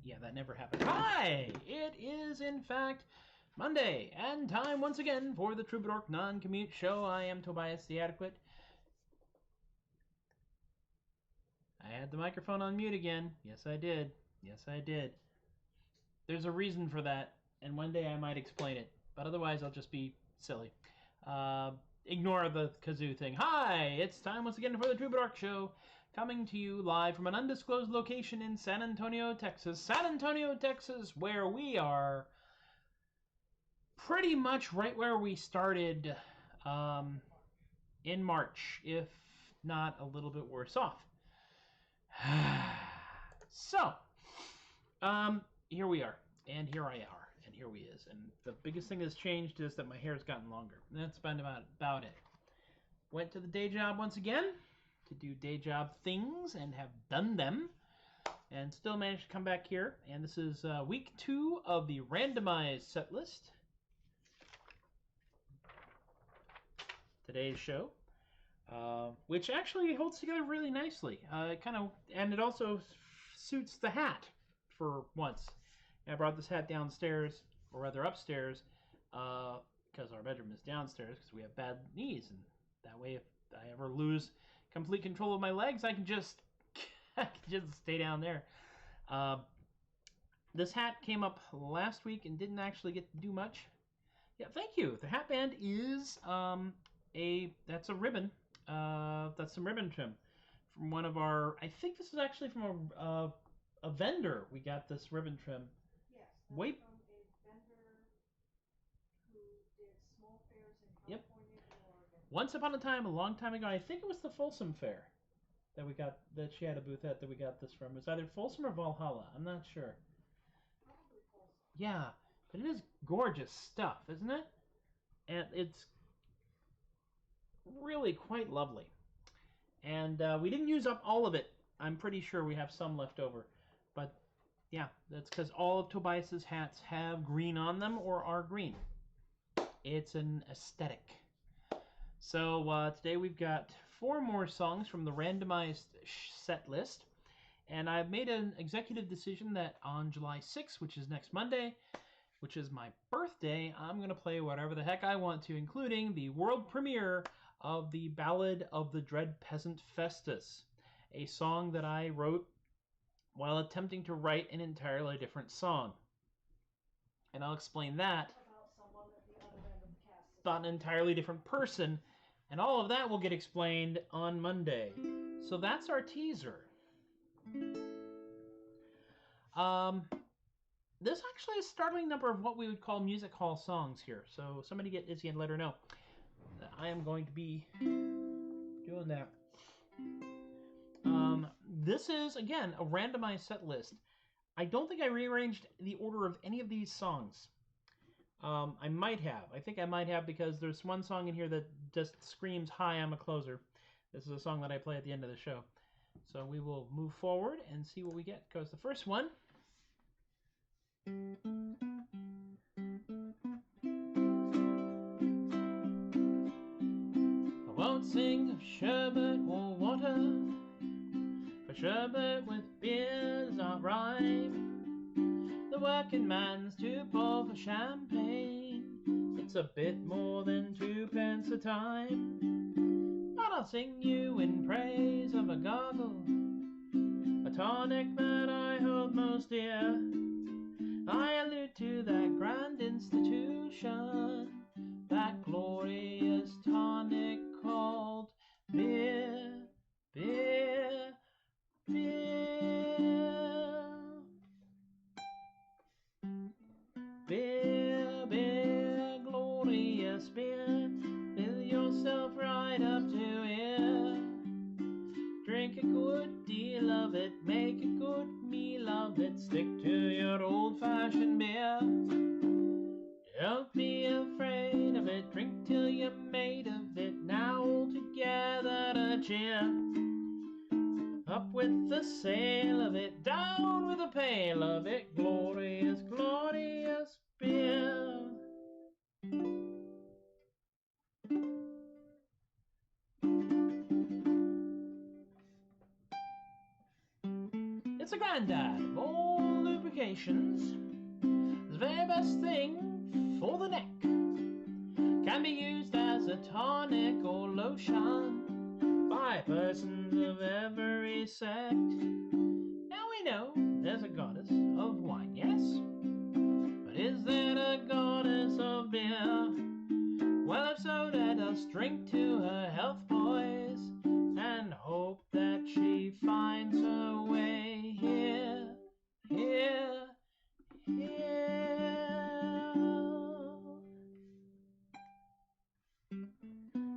Yeah, that never happened. Hi! It is, in fact, Monday, and time once again for the Troubadork Non-Commute Show. I am Tobias the Adequate. I had the microphone on mute again. Yes, I did. Yes, I did. There's a reason for that, and one day I might explain it, but otherwise I'll just be silly. Ignore the kazoo thing. Hi! It's time once again for the Troubadork Show, coming to you live from an undisclosed location in San Antonio, Texas. San Antonio, Texas, where we are pretty much right where we started in March, if not a little bit worse off. So, here we are, and here I are, and here we is. And the biggest thing that's changed is that my hair's gotten longer. And that's been about it. Went to the day job once again to do day job things and have done them, and still managed to come back here. And this is week 2 of the randomized set list. Today's show, which actually holds together really nicely. And it also suits the hat for once. I brought this hat downstairs, or rather upstairs, because our bedroom is downstairs because we have bad knees, and that way if I ever lose complete control of my legs, I can just stay down there. This hat came up last week and didn't actually get to do much. Yeah, thank you. The hat band is that's a ribbon. That's some ribbon trim from one of our. I think this is actually from a vendor. We got this ribbon trim. Yes. Wait. From a vendor who did small fairs in California and Oregon. Once upon a time, a long time ago, I think it was the Folsom Fair that we got, that she had a booth at, that we got this from. It was either Folsom or Valhalla. I'm not sure. Probably Folsom. Yeah, but it is gorgeous stuff, isn't it? And it's really quite lovely. And we didn't use up all of it. I'm pretty sure we have some left over. But yeah, that's because all of Tobias's hats have green on them or are green. It's an aesthetic. So today we've got 4 more songs from the randomized set list. And I've made an executive decision that on July 6th, which is next Monday, which is my birthday, I'm going to play whatever the heck I want to, including the world premiere of the Ballad of the Dread Peasant Festus, a song that I wrote while attempting to write an entirely different song. And I'll explain that. About someone at the other end of the cast. About an entirely different person. And all of that will get explained on Monday. So that's our teaser. This actually is a startling number of what we would call music hall songs here. So somebody get Izzy and let her know that I am going to be doing that. This is, again, a randomized set list. I don't think I rearranged the order of any of these songs. I might have. I think I might have, because there's one song in here that just screams, "Hi, I'm a closer." This is a song that I play at the end of the show. So we will move forward and see what we get. Because the first one... I won't sing of sherbet or water, for sherbet with beer does not rhyme. The working man's too poor for champagne, It's a bit more than 2 pence a time, but I'll sing you in praise of a goggle, a tonic that I hold most dear. I allude to that grand institution, that glorious tonic called beer, beer, beer. Beer, beer, glorious beer, fill yourself right up to here. Drink a good deal of it, make a good meal of it, stick to your old-fashioned beer. Don't be afraid of it, drink till you're made of it, now all together to cheer. Up with the sail of it, down with the pail of it, glorious, glorious beer. It's a granddad of all lubrications, the very best thing for the neck. Can be used as a tonic or lotion by persons of every sect. Now we know there's a goddess of wine, yes? But is there a goddess of beer? Well, if so, let us drink to her health, boys, and hope that she finds her way here, here, here.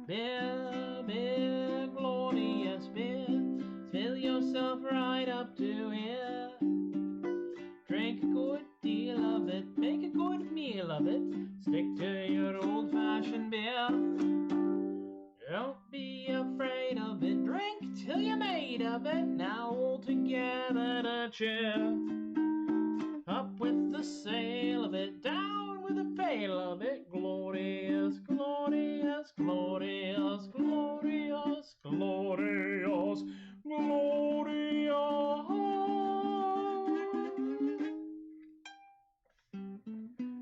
Beer, beer, glorious beer, fill yourself right up to here. Drink a good deal of it, make a good meal of it, stick to your old-fashioned beer. Don't be afraid of it, drink till you're made of it, now all together to cheer. Up with the sail of it, down with the pail of it, glorious, glorious, glorious, glorious, glorious, glorious.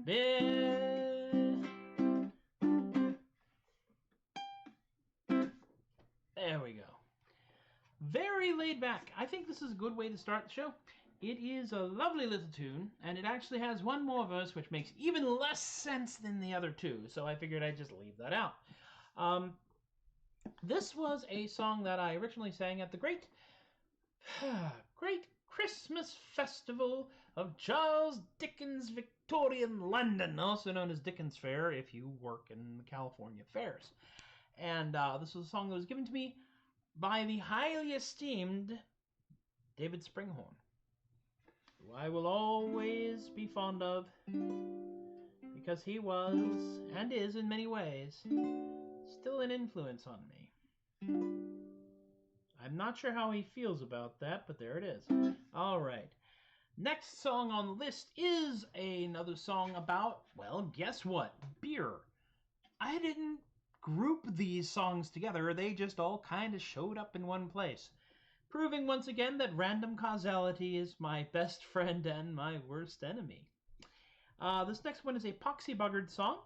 Beer. There we go. Very laid back. I think this is a good way to start the show. It is a lovely little tune, and it actually has one more verse which makes even less sense than the other two, so I figured I'd just leave that out. This was a song that I originally sang at the great Christmas Festival of Charles Dickens' Victorian London, also known as Dickens Fair if you work in the California fairs. And this was a song that was given to me by the highly esteemed David Springhorn, who I will always be fond of, because he was, and is in many ways, still an influence on me. I'm not sure how he feels about that, but there it is. All right. Next song on the list is another song about, well, guess what? Beer. I didn't group these songs together. They just all kind of showed up in one place, proving once again that random causality is my best friend and my worst enemy. This next one is a Poxy Boggard song,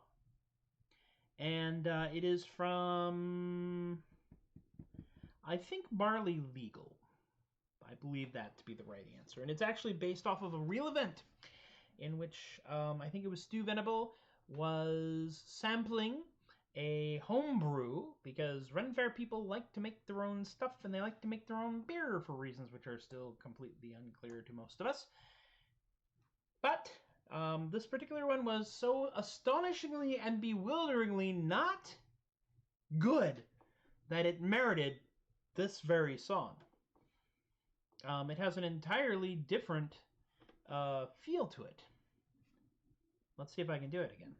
and it is from, I think, Barley Legal. I believe that to be the right answer. And it's actually based off of a real event in which I think it was Stu Venable was sampling a homebrew, because Ren Fair people like to make their own stuff and they like to make their own beer for reasons which are still completely unclear to most of us. But this particular one was so astonishingly and bewilderingly not good that it merited this very song. It has an entirely different feel to it. Let's see if I can do it again.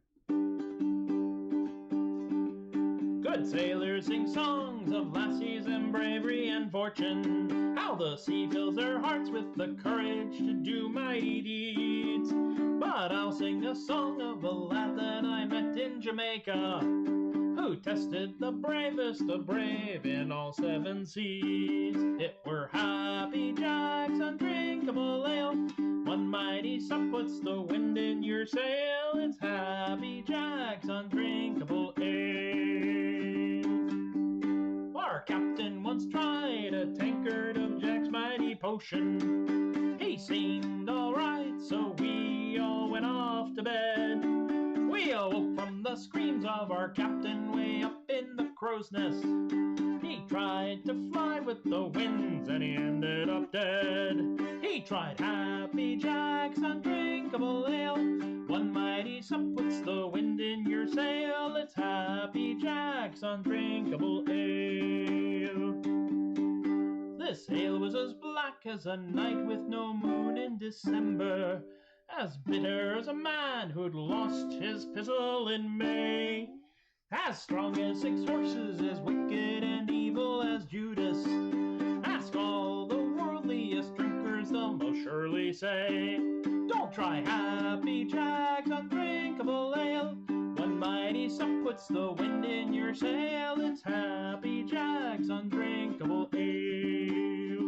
Good sailors sing songs of lassies and bravery and fortune, how the sea fills their hearts with the courage to do mighty deeds. But I'll sing a song of a lad that I met in Jamaica, who tested the bravest of brave in all 7 seas. It were Happy Jack's undrinkable ale, One mighty sup puts the wind in your sail. It's Happy Jack's Undrinkable Ale. Our captain once tried a tankard of Jack's mighty potion. He seemed alright, so we all went off to bed. We awoke from the screams of our captain way up in the crow's nest. He tried to fly with the winds and he ended up dead. He tried Happy Jack's Undrinkable Ale. One mighty sup puts the wind in your sail. It's Happy Jack's Undrinkable Ale. This ale was as black as a night with no moon in December, as bitter as a man who'd lost his pistol in May, as strong as 6 horses, as wicked and evil as Judas. Ask all the worldliest drinkers, they'll most surely say, don't try Happy Jack's Undrinkable Ale. One mighty sup puts the wind in your sail. It's Happy Jack's Undrinkable Ale.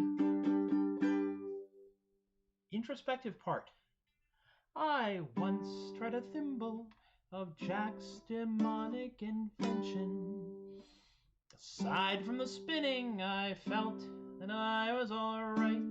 Introspective part. I once tried a thimble of Jack's demonic invention. Aside from the spinning, I felt that I was alright.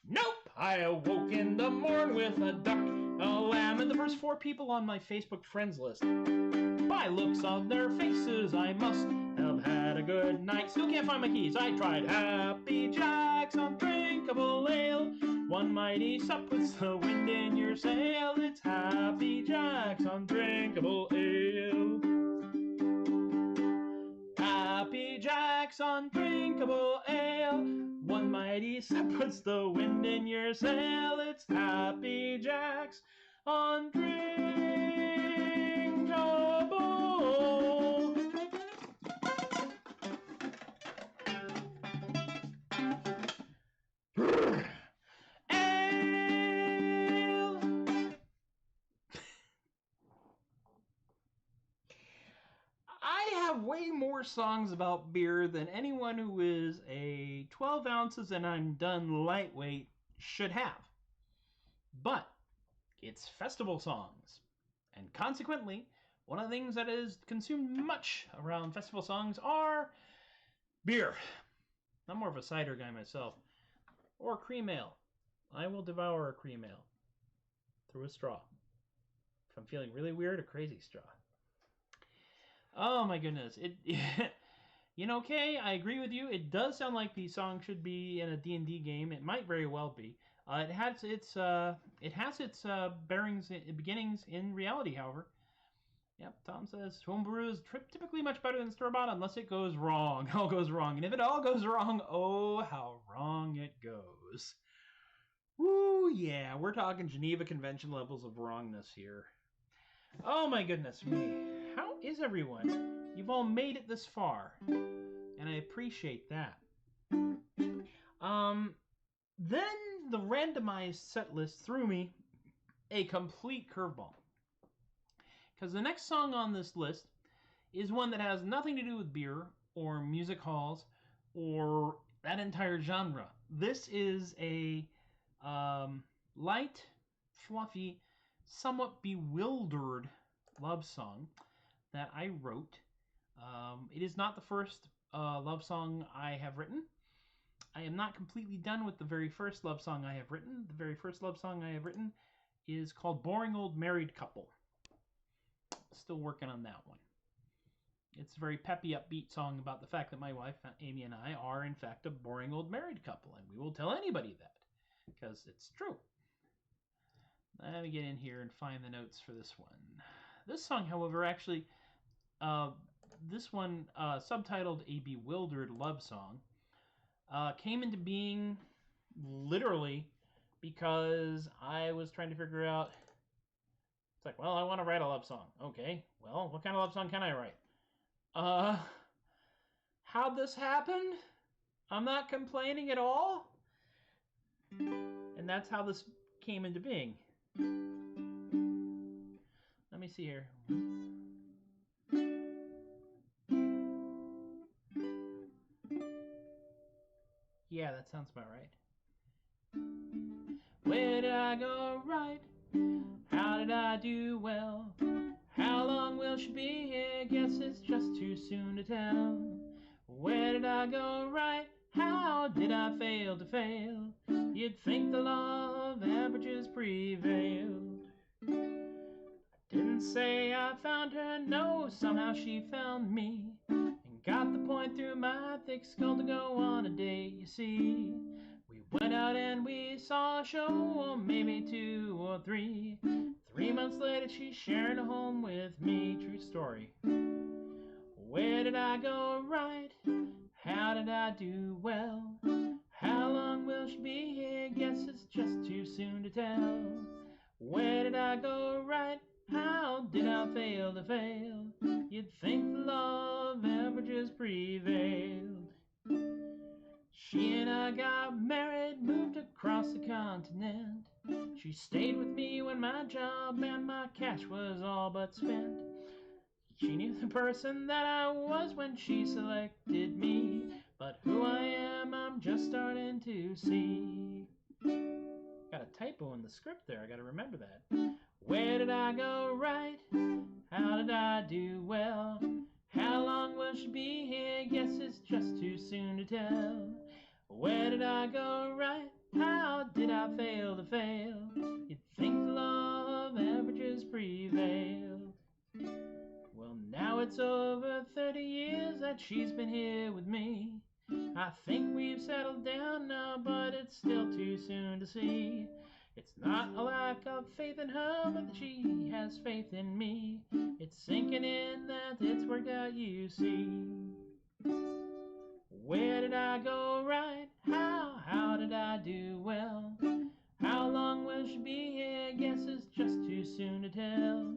Nope! I awoke in the morn with a duck, a lamb, and the first 4 people on my Facebook friends list. By looks on their faces, I must have had a good night. Still can't find my keys. I tried Happy Jack's Undrinkable Ale. One mighty sup puts the wind in your sail. It's Happy Jack's Undrinkable Ale. Happy Jack's Undrinkable Ale. One mighty sup puts the wind in your sail. It's Happy Jack's Undrinkable Ale. I have way more songs about beer than anyone who is a 12 ounces and I'm done lightweight should have. But it's festival songs. And consequently, one of the things that is consumed much around festival songs are beer. I'm more of a cider guy myself. Or cream ale. I will devour a cream ale through a straw. If I'm feeling really weird, a crazy straw. Oh my goodness. You know, Kay, I agree with you. It does sound like the song should be in a D&D game. It might very well be. It has its beginnings in reality, however. Yep, Tom says homebrew is typically much better than store-bought unless it goes wrong. All goes wrong. And if it all goes wrong, oh, how wrong it goes. Woo, yeah, we're talking Geneva Convention levels of wrongness here. Oh my goodness me. How is everyone? You've all made it this far. And I appreciate that. Then the randomized set list threw me a complete curveball. Because the next song on this list is one that has nothing to do with beer or music halls or that entire genre. This is a light, fluffy, somewhat bewildered love song that I wrote. It is not the first love song I have written. I am not completely done with the very first love song I have written. The very first love song I have written is called Boring Old Married Couple. Still working on that one. It's a very peppy, upbeat song about the fact that my wife, Amy, and I are, in fact, a boring old married couple. And we will tell anybody that, because it's true. Let me get in here and find the notes for this one. This song, however, actually, this one, subtitled A Bewildered Love Song, came into being literally because I was trying to figure out, it's like, well, I want to write a love song. Okay, well, what kind of love song can I write? How'd this happen? I'm not complaining at all. And that's how this came into being. Let me see here. Yeah, that sounds about right. Where did I go right? How did I do well? How long will she be here? Guess it's just too soon to tell. Where did I go right? How did I fail to fail? You'd think the law of averages prevailed. I didn't say I found her, no, somehow she found me, and got the point through my thick skull to go on a date, you see. We went out and we saw a show, or maybe 2 or 3. 3 months later she shared a home with me, true story. Where did I go right? How did I do well? How long will she be here? Guess it's just too soon to tell. Where did I go right? How did I fail to fail? You'd think the law of averages prevailed. She and I got married, moved across the continent. She stayed with me when my job and my cash was all but spent. She knew the person that I was when she selected me, but who I am, I'm just starting to see. Got a typo in the script there, I gotta remember that. Where did I go right? How did I do well? How long will she be here? Guess it's just too soon to tell. Where did I go right? How did I fail to fail? You'd think the law of averages prevailed. Well, now it's over 30 years that she's been here with me. I think we've settled down now, but it's still too soon to see. It's not a lack of faith in her, but she has faith in me. It's sinking in that it's worked out, you see. Where did I go right? How did I do well? How long will she be here? Guess it's just too soon to tell.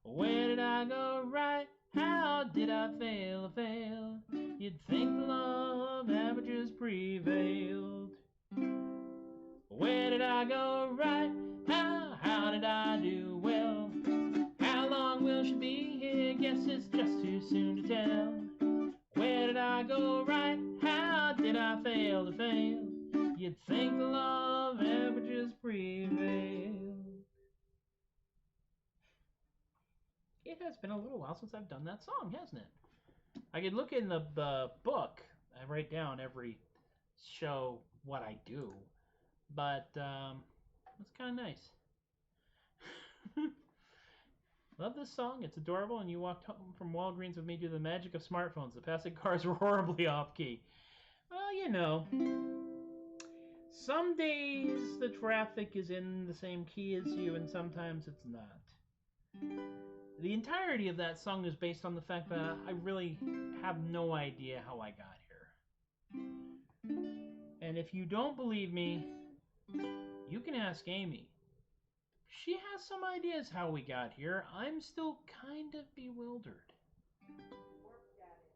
Where did I go right? How did I fail to fail? You'd think the law of averages prevailed. Where did I go right? How did I do well? How long will she be here? Guess it's just too soon to tell. Where did I go right? How did I fail to fail? You'd think the law of averages prevailed. It has been a little while since I've done that song, hasn't it? I could look in the book. I write down every show what I do. But it's kind of nice. Love this song. It's adorable. And you walked home from Walgreens with me due to the magic of smartphones. The passing cars were horribly off key. Well, you know. Some days the traffic is in the same key as you, and sometimes it's not. The entirety of that song is based on the fact that I really have no idea how I got here. And if you don't believe me, you can ask Amy. She has some ideas how we got here. I'm still kind of bewildered.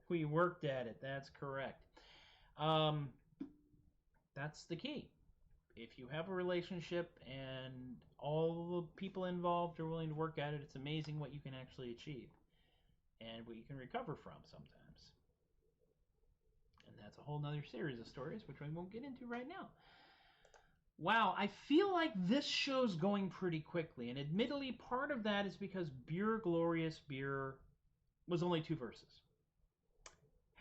We worked at it. That's correct. That's the key. If you have a relationship and all the people involved are willing to work at it, it's amazing what you can actually achieve and what you can recover from sometimes. And that's a whole nother series of stories, which we won't get into right now. Wow, I feel like this show's going pretty quickly, and admittedly, part of that is because Beer Glorious Beer was only 2 verses.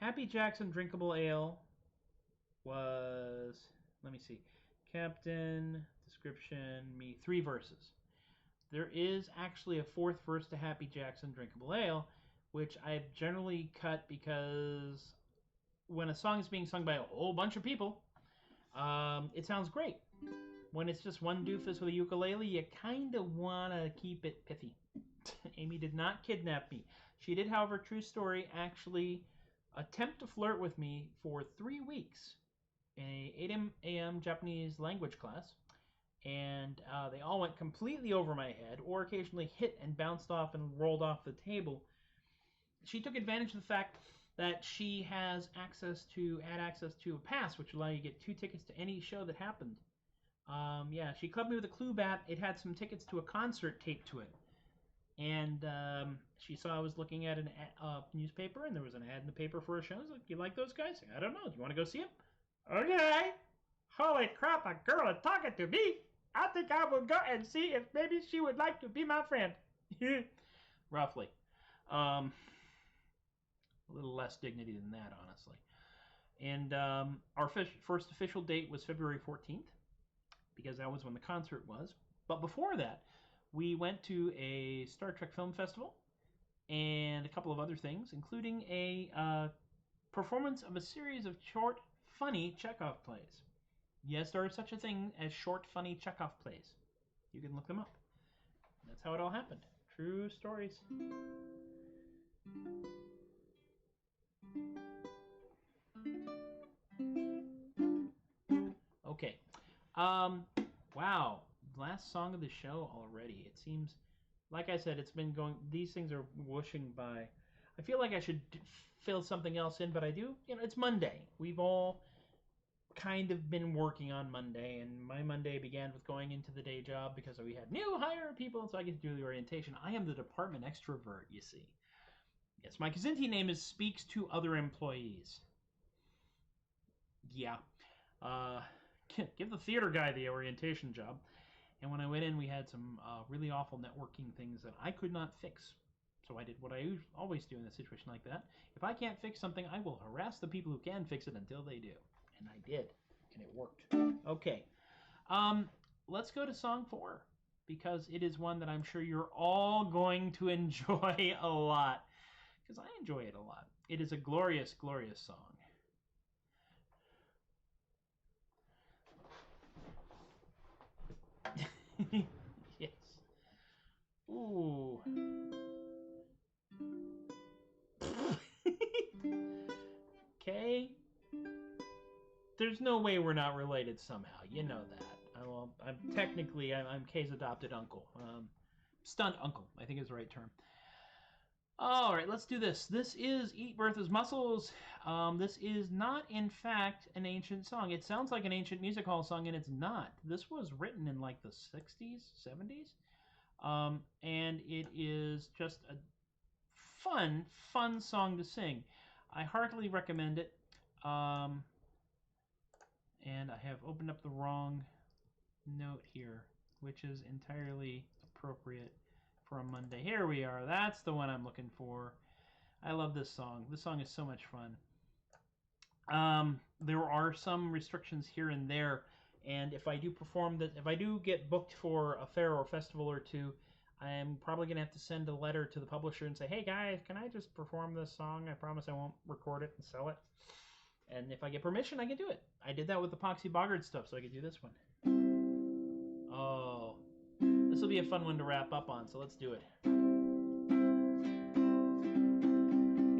Happy Jackson Drinkable Ale was, let me see, Captain, description, me, 3 verses. There is actually a 4th verse to Happy Jackson Drinkable Ale, which I've generally cut because when a song is being sung by a whole bunch of people, it sounds great. When it's just one doofus with a ukulele, you kind of want to keep it pithy. Amy did not kidnap me. She did, however, true story, actually attempt to flirt with me for 3 weeks in a 8 a.m. Japanese language class. And they all went completely over my head, or occasionally hit and bounced off and rolled off the table. She took advantage of the fact that she has access to a pass, which allow you to get 2 tickets to any show that happened. Yeah, she clubbed me with a clue bat. It had some tickets to a concert taped to it. And she saw I was looking at a newspaper, and there was an ad in the paper for a show. I was like, you like those guys? I don't know. Do you want to go see them? Okay. Holy crap, a girl is talking to me. I think I will go and see if maybe she would like to be my friend. Roughly. A little less dignity than that, honestly. And our first official date was February 14th, because that was when the concert was. But before that, we went to a Star Trek Film Festival and a couple of other things, including a performance of a series of short, funny Chekhov plays. Yes, there is such a thing as short, funny Chekhov plays. You can look them up. That's how it all happened. True stories. Okay. Wow. Last song of the show already. It seems, like I said, it's been going, these things are whooshing by. I feel like I should fill something else in, but I do, it's Monday. We've all kind of been working on Monday, and my Monday began with going into the day job because we had new hire people, so I get to do the orientation. I am the department extrovert, you see. Yes, my Kazinti name is Speaks to Other Employees. Yeah. Give the theater guy the orientation job. And when I went in, we had some really awful networking things that I could not fix. So I did what I always do in a situation like that. If I can't fix something, I will harass the people who can fix it until they do. And I did. And it worked. Okay. Let's go to song 4. Because it is one that I'm sure you're all going to enjoy a lot. Because I enjoy it a lot. It is a glorious, glorious song. Yes. Ooh. Okay. There's no way we're not related somehow. You know that. I'm technically Kay's adopted uncle. Stunt uncle, I think is the right term. All right, let's do this. This is Eat Bertha's Mussels. This is not, in fact, an ancient song. It sounds like an ancient music hall song, and it's not. This was written in like the 60s, 70s. And it is just a fun song to sing. I heartily recommend it. And I have opened up the wrong note here, which is entirely appropriate for a Monday. Here we are. That's the one I'm looking for. I love this song. This song is so much fun. There are some restrictions here and there, and if I do get booked for a fair or festival or two, I'm probably gonna have to send a letter to the publisher and say, "Hey guys, can I just perform this song? I promise I won't record it and sell it." And if I get permission, I can do it. I did that with the Boggards stuff, so I could do this one. Oh, this will be a fun one to wrap up on, so let's do it.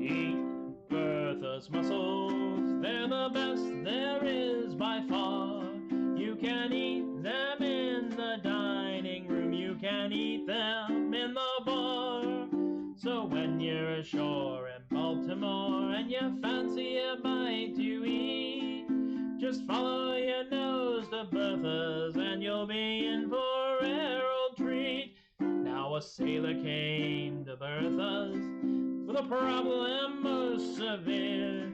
Eat Bertha's mussels, they're the best there is by far. You can eat them in the dining room, you can eat them in the bar. So when you're ashore in Baltimore and you fancy a bite to eat, just follow your nose to Bertha's and you'll be in for a rare old treat. Now a sailor came to Bertha's with a problem most severe.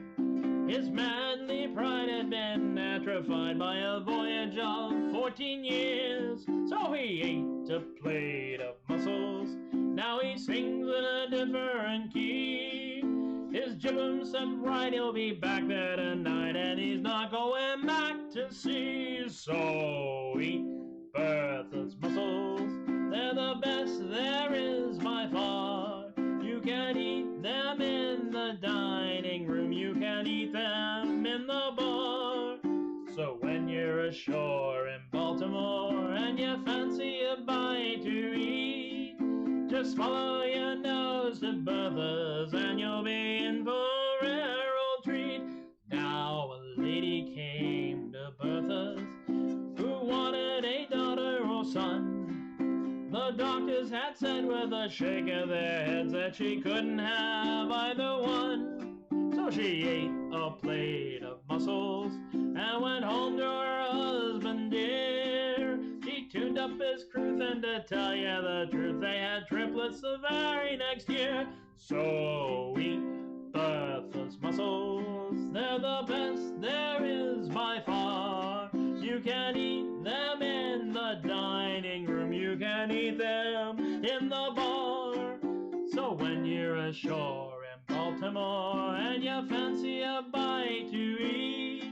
His manly pride had been atrophied by a voyage of 14 years. So he ate a plate of mussels. Now he sings in a different key. His jibum set right, he'll be back there tonight, and he's not going back to sea. So eat Bertha's mussels, they're the best there is by far. You can eat them in the dining room, you can eat them in the bar. So when you're ashore in Baltimore and you fancy a bite to eat, just follow your nose to Bertha's and you'll be in for a rare old treat. Now a lady came to Bertha's who wanted a daughter or son. The doctors had said with a shake of their heads that she couldn't have either one. So she ate a plate of mussels and went home to her husband dear. She tuned up his cruth, and to tell you the truth, they had triplets the very next year. So eat Bertha's mussels, they're the best there is by far. You can eat them in the when you're ashore in Baltimore and you fancy a bite to eat,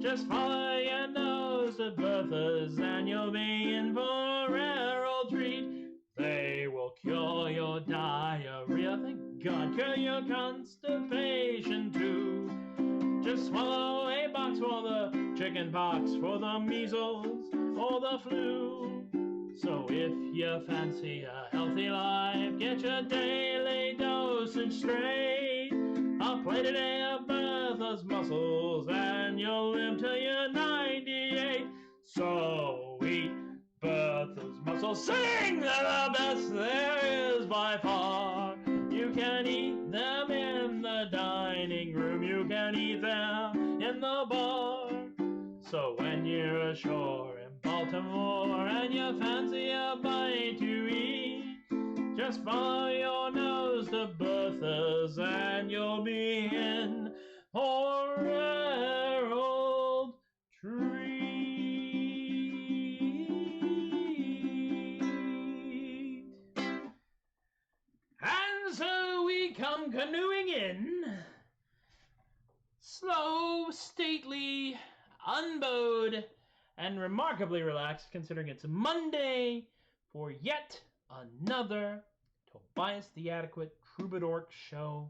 just follow your nose to Bertha's and you'll be in for a rare old treat. They will cure your diarrhea, thank God, cure your constipation too. Just swallow a box for the chicken pox, for the measles or the flu. So if you fancy a healthy life, get your daily dosage straight. A plate a day of Bertha's mussels and you'll live till you're 98. So eat Bertha's mussels, sing, they're the best there is by far. You can eat them in the dining room, you can eat them in the bar. So when you're ashore in Baltimore and you fancy a bite to eat, just follow your nose to Bertha's and you'll be in for a rare old treat. And so we come canoeing in, slow, stately, unbowed, and remarkably relaxed, considering it's Monday, for yet another Tobias the Adequate Troubadork show.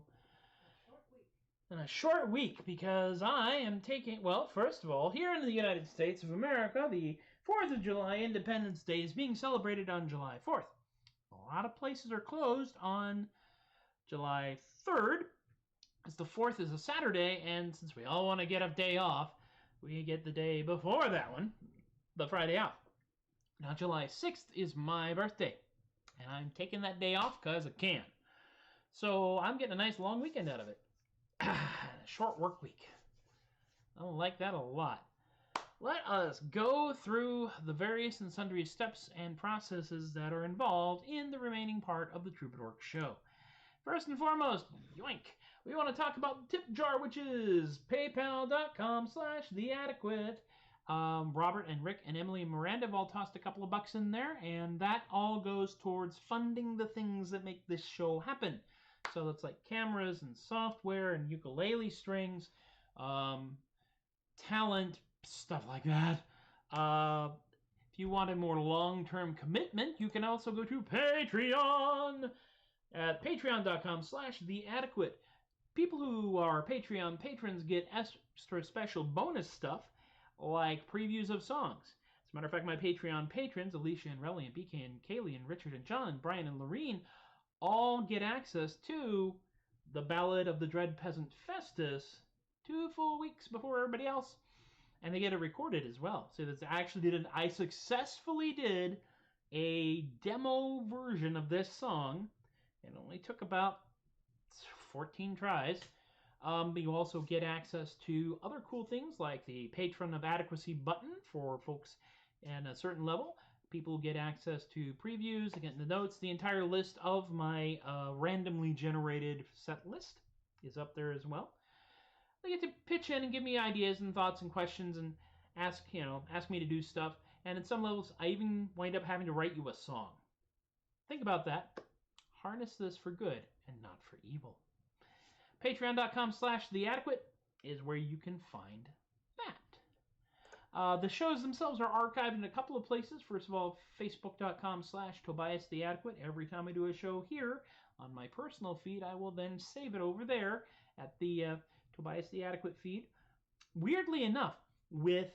And a short week, because I am taking, well, first of all, here in the United States of America, the 4th of July, Independence Day, is being celebrated on July 4th. A lot of places are closed on July 3rd, because the 4th is a Saturday, and since we all want to get a day off, we get the day before that one, the Friday off. Now, July 6th is my birthday, and I'm taking that day off because I can. So I'm getting a nice long weekend out of it. A short work week. I like that a lot. Let us go through the various and sundry steps and processes that are involved in the remaining part of the Troubadork show. First and foremost, yoink, we want to talk about the tip jar, which is paypal.com/theadequate. Robert and Rick and Emily and Miranda have all tossed a couple of bucks in there, and that all goes towards funding the things that make this show happen. So that's like cameras and software and ukulele strings, talent, stuff like that. If you want a more long-term commitment, you can also go to Patreon at patreon.com/theadequate. People who are Patreon patrons get extra special bonus stuff like previews of songs. As a matter of fact, my Patreon patrons, Alicia and Relly and BK and Kaylee and Richard and John, Brian and Lorene, all get access to the Ballad of the Dread Peasant Festus 2 full weeks before everybody else. And they get it recorded as well. So that's actually I successfully did a demo version of this song. It only took about 14 tries. You also get access to other cool things like the Patron of Adequacy button for folks at a certain level. People get access to previews, they get the notes. The entire list of my randomly generated set list is up there as well. They get to pitch in and give me ideas and thoughts and questions and ask me to do stuff. And at some levels, I even wind up having to write you a song. Think about that. Harness this for good and not for evil. Patreon.com/theadequate is where you can find that. The shows themselves are archived in a couple of places. First of all, Facebook.com/TobiasTheAdequate. Every time I do a show here on my personal feed, I will then save it over there at the Tobias the Adequate feed. Weirdly enough, with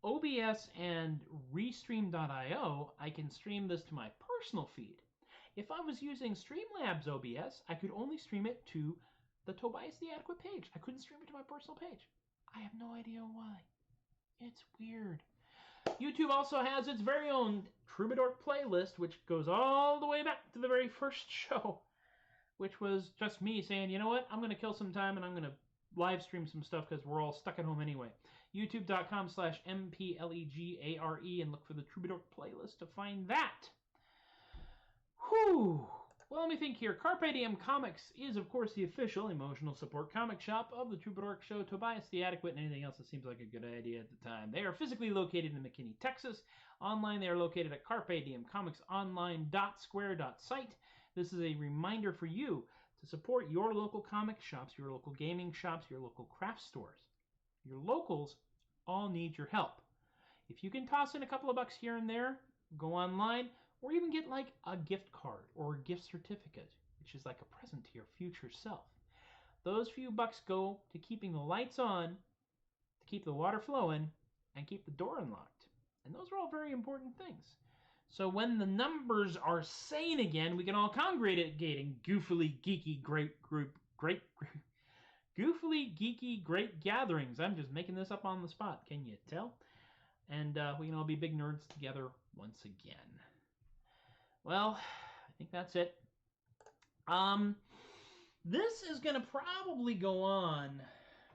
OBS and Restream.io, I can stream this to my personal feed. If I was using Streamlabs OBS, I could only stream it to the Tobias the Adequate page. I couldn't stream it to my personal page. I have no idea why. It's weird. YouTube also has its very own Troubadork playlist, which goes all the way back to the very first show, which was just me saying, you know what, I'm going to kill some time and I'm going to live stream some stuff because we're all stuck at home anyway. YouTube.com/MPLEGARE and look for the Troubadork playlist to find that. Whew. Well, let me think here. Carpe Diem Comics is, of course, the official emotional support comic shop of the Troubadork show, Tobias the Adequate, and anything else that seems like a good idea at the time. They are physically located in McKinney, Texas. Online, they are located at carpediemcomicsonline.square.site. This is a reminder for you to support your local comic shops, your local gaming shops, your local craft stores. Your locals all need your help. If you can toss in a couple of bucks here and there, go online, or even get like a gift card or a gift certificate, which is like a present to your future self. Those few bucks go to keeping the lights on, to keep the water flowing, and keep the door unlocked. And those are all very important things. So when the numbers are sane again, we can all congregate in goofily geeky goofily geeky great gatherings. I'm just making this up on the spot. Can you tell? And we can all be big nerds together once again. Well, I think that's it. This is going to probably go on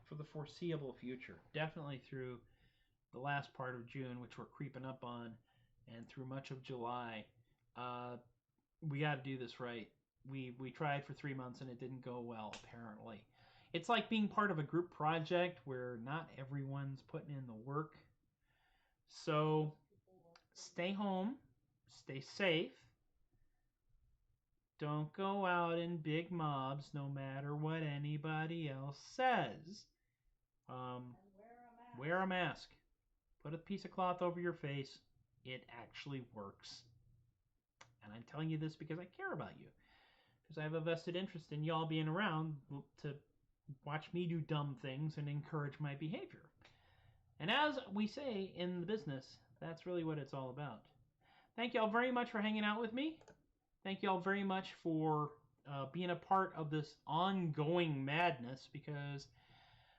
for the foreseeable future. Definitely through the last part of June, which we're creeping up on, and through much of July. We got to do this right. We tried for 3 months and it didn't go well, apparently. It's like being part of a group project where not everyone's putting in the work. So stay home, stay safe. Don't go out in big mobs no matter what anybody else says. Wear a mask. Put a piece of cloth over your face. It actually works. And I'm telling you this because I care about you. Because I have a vested interest in y'all being around to watch me do dumb things and encourage my behavior. And as we say in the business, that's really what it's all about. Thank y'all very much for hanging out with me. Thank y'all very much for being a part of this ongoing madness, because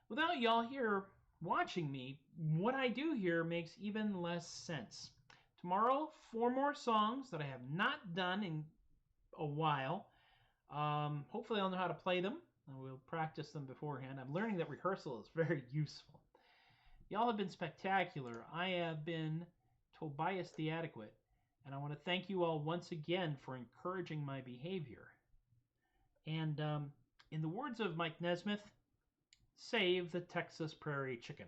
without y'all here watching me, what I do here makes even less sense. Tomorrow, 4 more songs that I have not done in a while. Hopefully I'll know how to play them. We'll practice them beforehand. I'm learning that rehearsal is very useful. Y'all have been spectacular. I have been Tobias the Adequate. And I want to thank you all once again for encouraging my behavior. And in the words of Mike Nesmith, save the Texas Prairie Chicken.